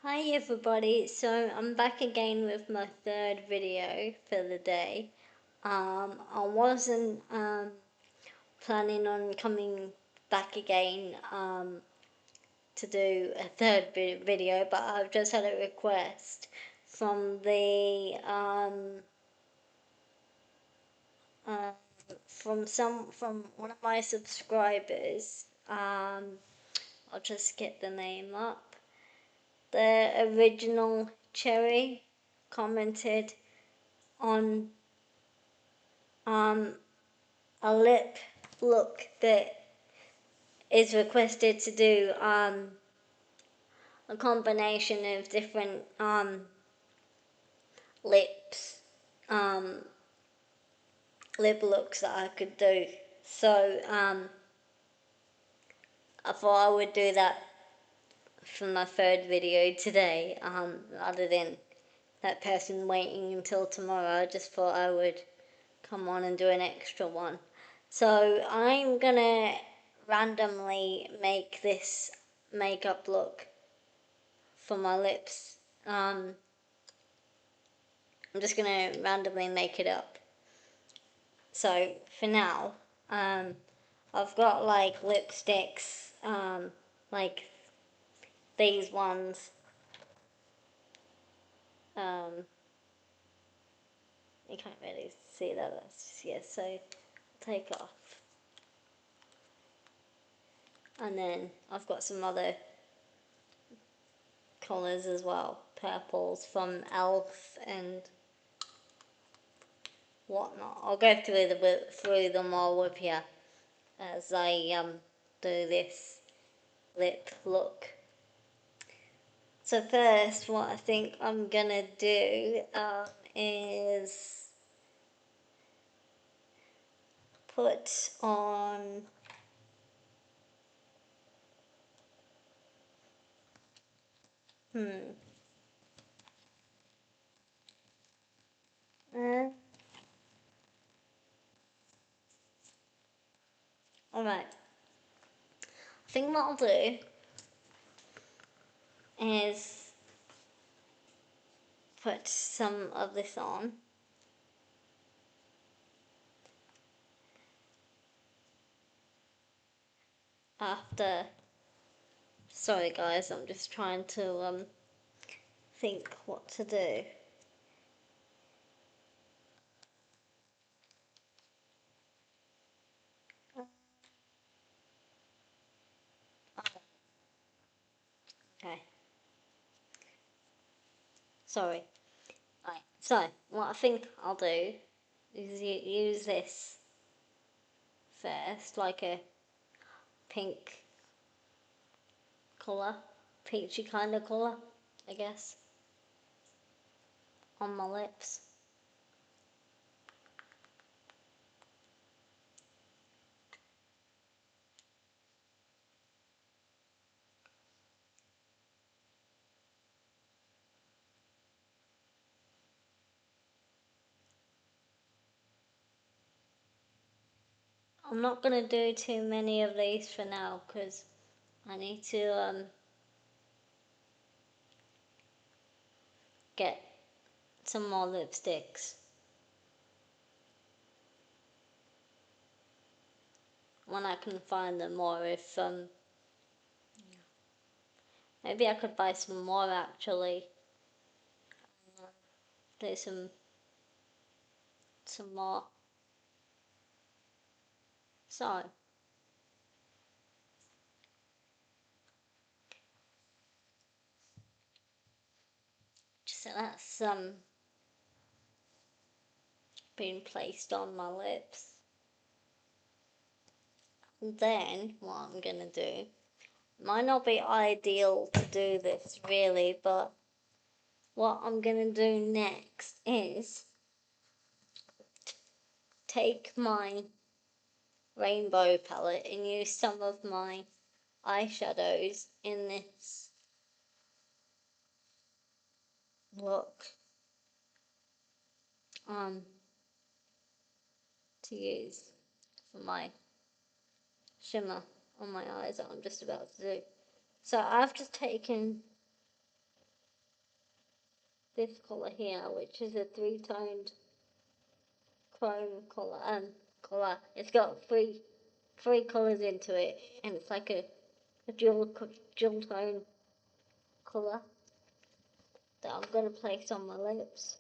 Hi everybody, so I'm back again with my third video for the day. I wasn't planning on coming back again to do a third video, but I've just had a request from uh, from one of my subscribers. I'll just get the name up. The original Cherry commented on a lip look that is requested to do a combination of different lips lip looks that I could do. So I thought I would do that for my third video today, rather than that person waiting until tomorrow. I just thought I would come on and do an extra one. So I'm gonna randomly make this makeup look for my lips. I'm just gonna randomly make it up. So for now, I've got like lipsticks, like these ones. You can't really see that. So I'll take off. And then I've got some other colours as well, purples from Elf and whatnot. I'll go through them all with you as I do this lip look. So first, what I think I'm gonna do is put on uh, alright. I think what I'll do is put some of this on. After, sorry guys, I'm just trying to think what to do. Okay. Sorry. Right. So what I think I'll do is use this first, like a pink colour, peachy kind of colour, I guess, on my lips. I'm not going to do too many of these for now because I need to get some more lipsticks when I can find them, or if maybe I could buy some more actually. Do some more. So so that's been placed on my lips. And then what I'm gonna do, might not be ideal to do this really, but what I'm gonna do next is take my rainbow palette and use some of my eyeshadows in this look to use for my shimmer on my eyes that I'm just about to do. So I've just taken this colour here, which is a three-toned chrome colour. It's got three colours into it, and it's like a dual tone colour that I'm gonna place on my lips.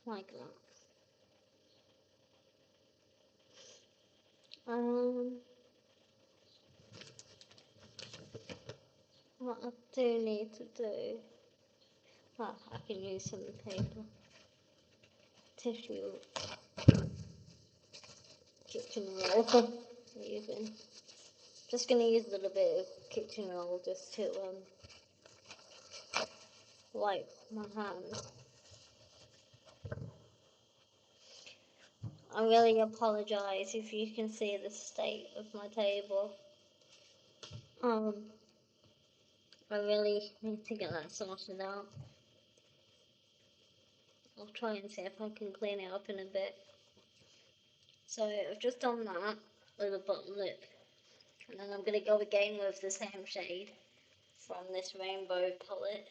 Like that. What I do need to do, well, I can use some paper, tissue, kitchen roll, even. Just gonna use a little bit of kitchen roll just to wipe my hands. I really apologise if you can see the state of my table. I really need to get that sorted out. I'll try and see if I can clean it up in a bit. So I've just done that with the bottom lip, and then I'm going to go again with the same shade from this rainbow palette.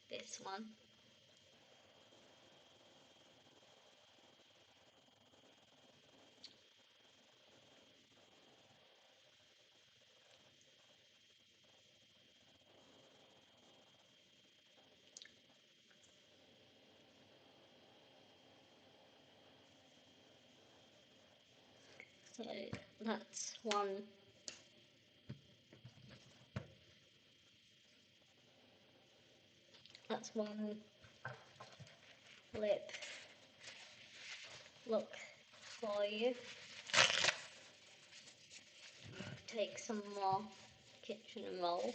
This one. So that's one. That's one lip look for you. Take some more kitchen roll.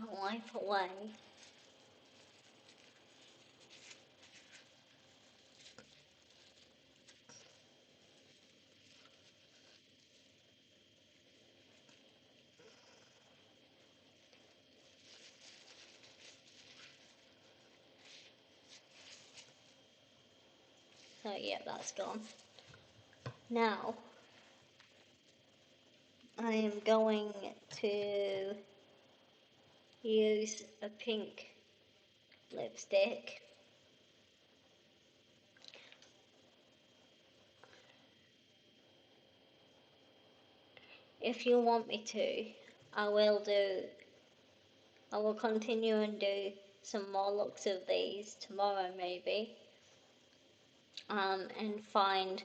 I'll wipe away. So yeah, that's gone. Now I am going to use a pink lipstick. If you want me to, I will continue and do some more looks of these tomorrow maybe, and find,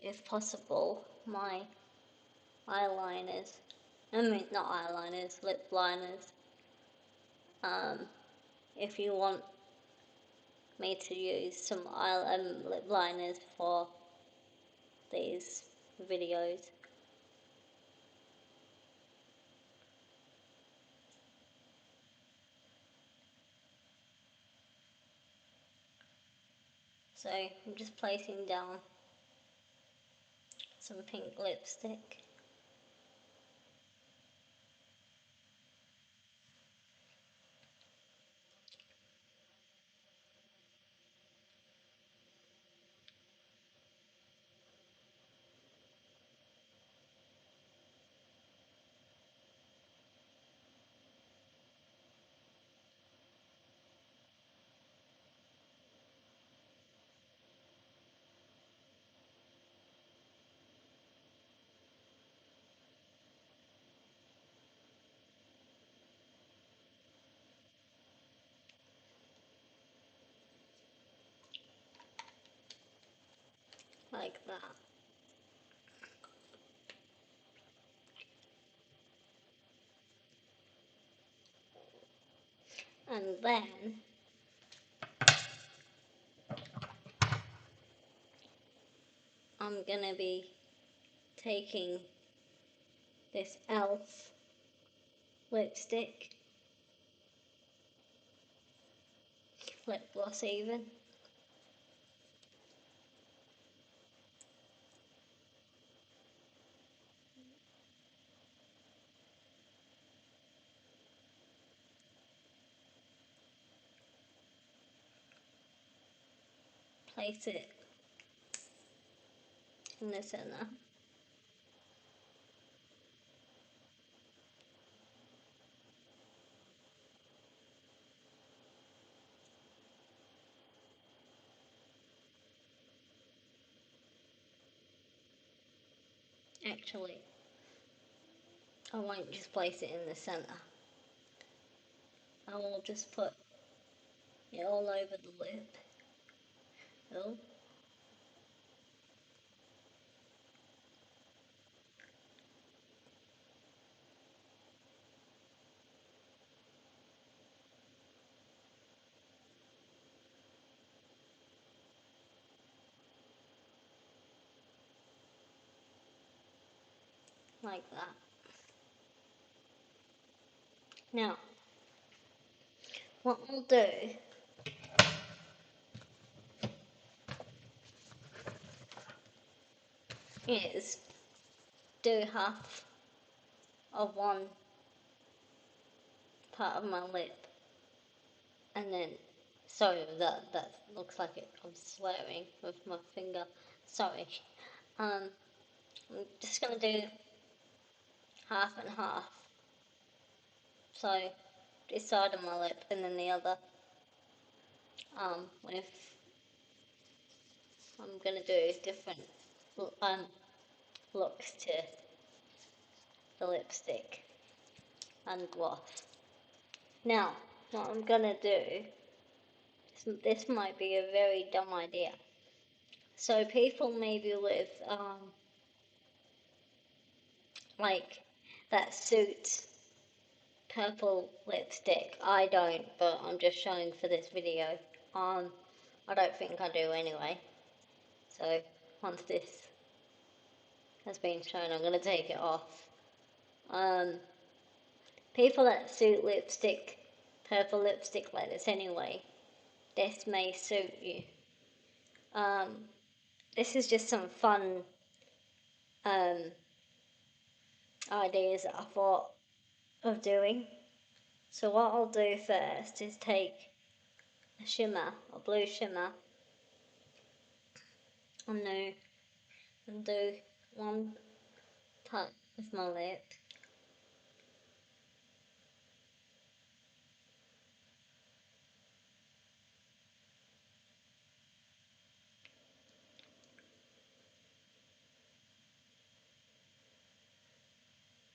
if possible, my eyeliners. I mean, not eyeliners, lip liners. If you want me to use some lip liners for these videos. So I'm just placing down some pink lipstick. Like that. And then I'm gonna be taking this e.l.f. lipstick, lip gloss even, place it in the center. Actually, I won't just place it in the center. I will just put it all over the lip. Oh, like that. Now, what I'll do is do half of one part of my lip, and then, sorry, that looks like it. I'm swearing with my finger. Sorry. I'm just gonna do half and half. So this side of my lip and then the other. With I'm gonna do different looks to the lipstick and gloss. Now, what I'm gonna do, this might be a very dumb idea. So people maybe with like that suit purple lipstick. I don't, but I'm just showing for this video. I don't think I do anyway. So once this has been shown, I'm gonna take it off. People that suit lipstick, purple lipstick like this anyway, this may suit you. This is just some fun ideas that I thought of doing. So what I'll do first is take a shimmer, a blue shimmer, and do one part of my lip.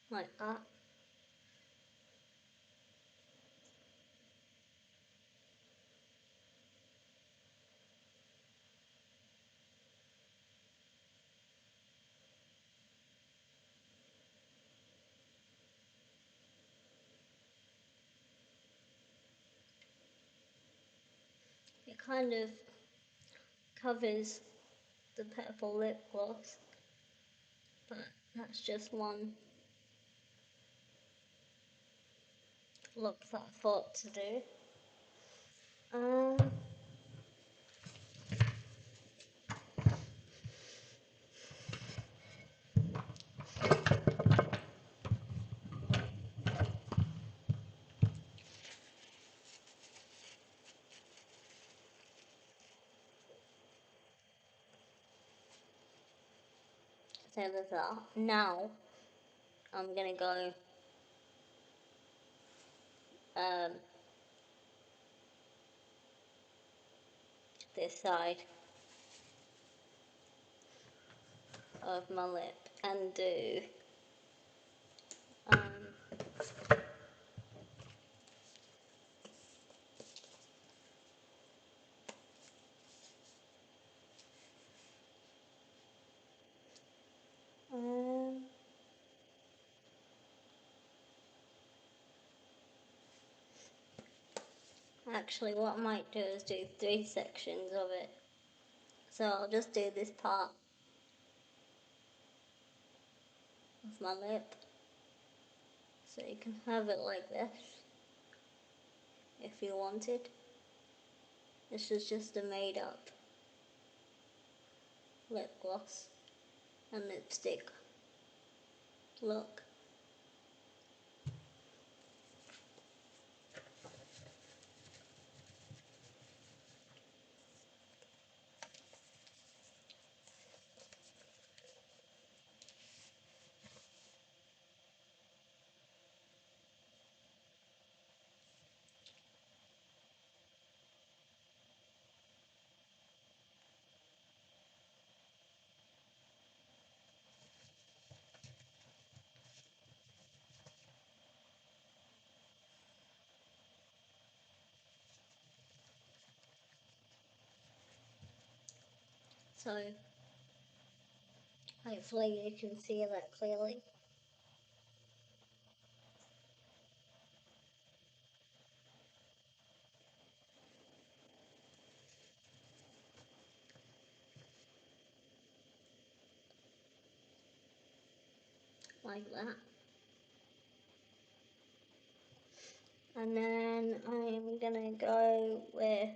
Like that. It kind of covers the purple lip gloss, but that's just one look that I thought to do. So there's that. Now I'm gonna go um, this side of my lip and do um, um, actually what I might do is do 3 sections of it. So I'll just do this part of my lip. So you can have it like this if you wanted. This is just a made up lip gloss and lipstick look. So hopefully you can see that clearly. Like that. And then I'm gonna go with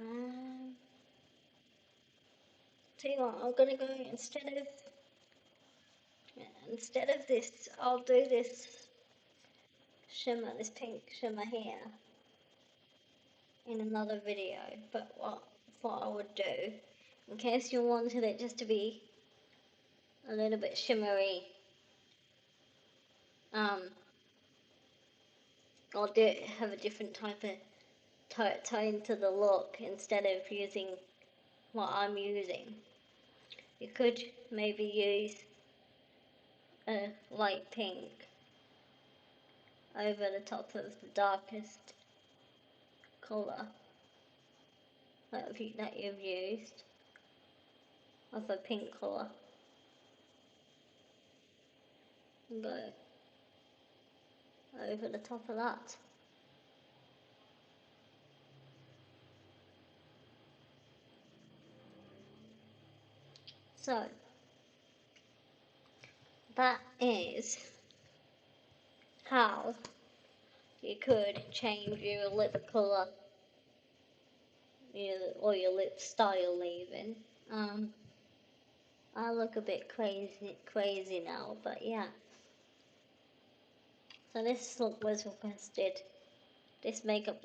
um tell you what, I'm gonna go instead of this, I'll do this shimmer, this pink shimmer here in another video. But what I would do, in case you wanted it just to be a little bit shimmery, I'll have a different type of tone to the look instead of using what I'm using. You could maybe use a light pink over the top of the darkest colour that you've used of a pink colour, and go over the top of that. So that is how you could change your lip colour, or your lip style even. I look a bit crazy now, but yeah. So this look was requested. This makeup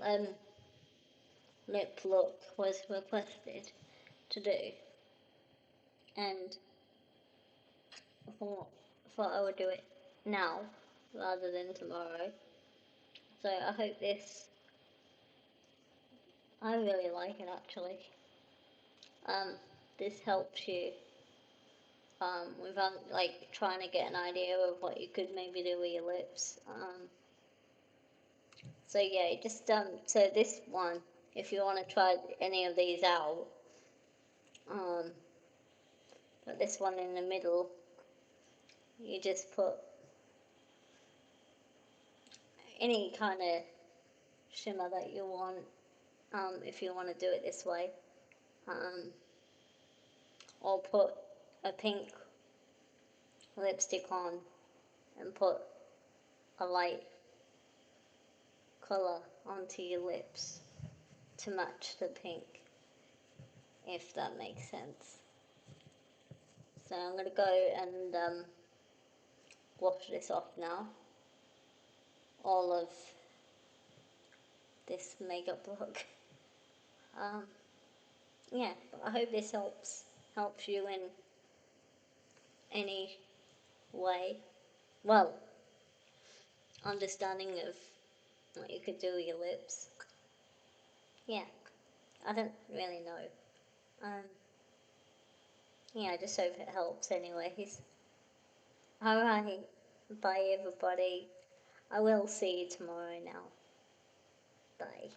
lip look was requested to do, and I thought I would do it now rather than tomorrow. So I hope I really like it actually. This helps you without like trying to get an idea of what you could maybe do with your lips. So yeah, just so this one, if you want to try any of these out, um, put this one in the middle. You just put any kind of shimmer that you want, if you want to do it this way, or put a pink lipstick on and put a light colour onto your lips to match the pink, if that makes sense. So I'm going to go and wash this off now, all of this makeup look. Yeah, I hope this helps you in any way. Well, understanding of what you could do with your lips. Yeah, I don't really know. Yeah, I just hope it helps anyways. Alright, bye everybody. I will see you tomorrow now. Bye.